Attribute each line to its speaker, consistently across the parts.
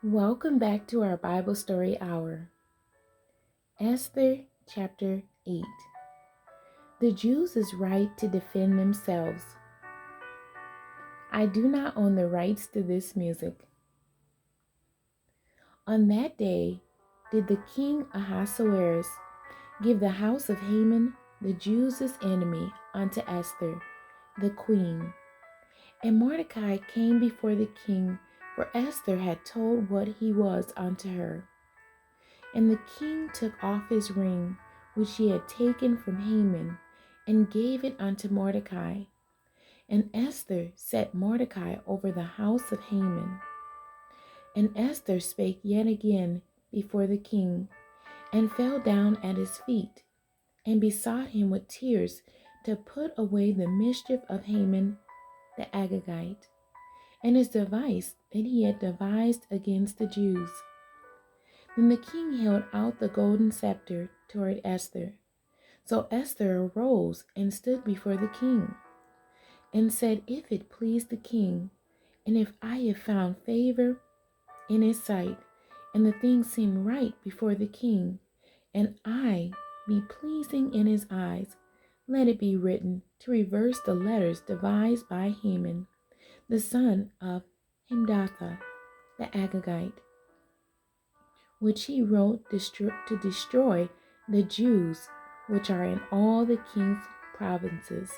Speaker 1: Welcome back to our Bible Story Hour. Esther chapter 8. The Jews' right to defend themselves. I do not own the rights to this music. On that day did the king Ahasuerus give the house of Haman, the Jews' enemy, unto Esther, the queen. And Mordecai came before the king, for Esther had told what he was unto her. And the king took off his ring, which he had taken from Haman, and gave it unto Mordecai. And Esther set Mordecai over the house of Haman. And Esther spake yet again before the king, and fell down at his feet, and besought him with tears to put away the mischief of Haman the Agagite, and his device that he had devised against the Jews. Then the king held out the golden scepter toward Esther. So Esther arose and stood before the king, and said, If it please the king, and if I have found favor in his sight, and the thing seem right before the king, and I be pleasing in his eyes, let it be written to reverse the letters devised by Haman, the son of Hamdatha, the Agagite, which he wrote to destroy the Jews which are in all the king's provinces.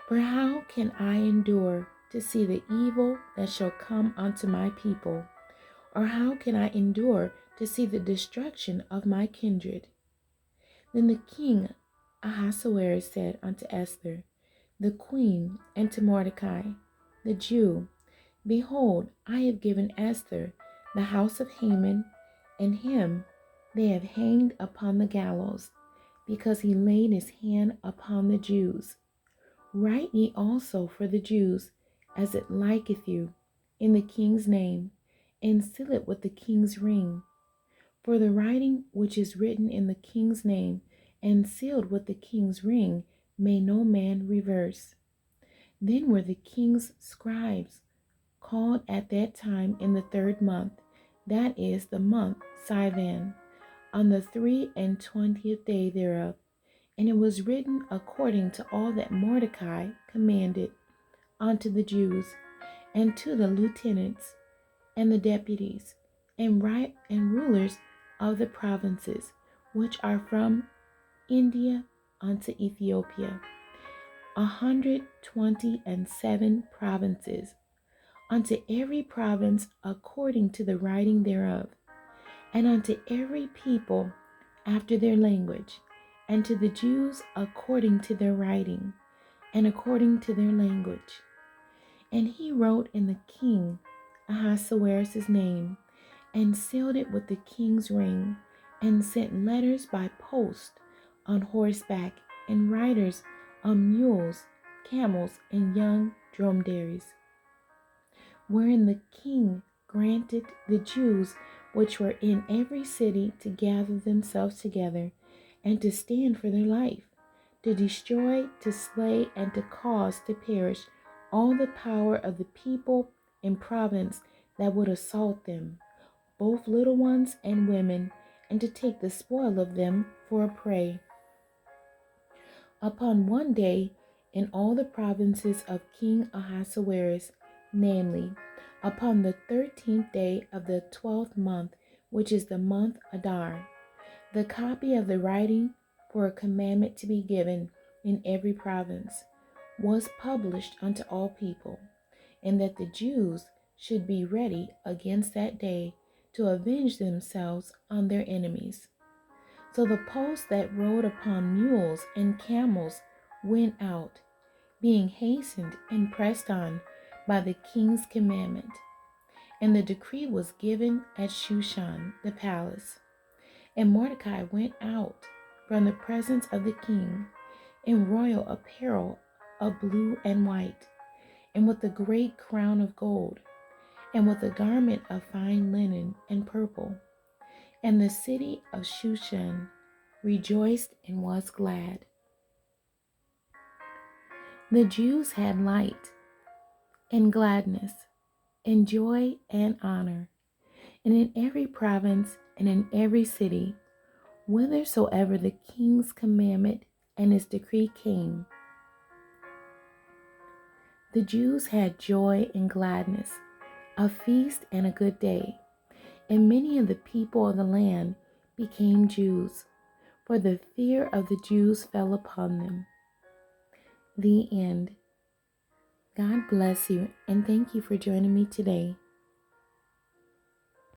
Speaker 1: For how can I endure to see the evil that shall come unto my people? Or how can I endure to see the destruction of my kindred? Then the king Ahasuerus said unto Esther, the queen, and to Mordecai, the Jew, Behold, I have given Esther the house of Haman, and him they have hanged upon the gallows, because he laid his hand upon the Jews. Write ye also for the Jews, as it liketh you, in the king's name, and seal it with the king's ring. For the writing which is written in the king's name, and sealed with the king's ring, may no man reverse. Then were the king's scribes called at that time in the 3rd month, that is the month Sivan, on the 23 day thereof. And it was written according to all that Mordecai commanded unto the Jews, and to the lieutenants, and the deputies, and rulers of the provinces, which are from India unto Ethiopia, 127 provinces, unto every province according to the writing thereof, and unto every people after their language, and to the Jews according to their writing, and according to their language. And he wrote in the king Ahasuerus' name, and sealed it with the king's ring, and sent letters by post on horseback, and riders on mules, camels, and young dromedaries, wherein the king granted the Jews which were in every city to gather themselves together, and to stand for their life, to destroy, to slay, and to cause to perish all the power of the people and province that would assault them, both little ones and women, and to take the spoil of them for a prey. Upon one day in all the provinces of King Ahasuerus, namely, upon the 13th day of the 12th month, which is the month Adar, the copy of the writing for a commandment to be given in every province was published unto all people, and that the Jews should be ready against that day to avenge themselves on their enemies. So the posts that rode upon mules and camels went out, being hastened and pressed on by the king's commandment. And the decree was given at Shushan the palace. And Mordecai went out from the presence of the king in royal apparel of blue and white, and with a great crown of gold, and with a garment of fine linen and purple. And the city of Shushan rejoiced and was glad. The Jews had light and gladness and joy and honor, and in every province and in every city, whithersoever the king's commandment and his decree came, the Jews had joy and gladness, a feast and a good day. And many of the people of the land became Jews, for the fear of the Jews fell upon them. The end. God bless you, and thank you for joining me today.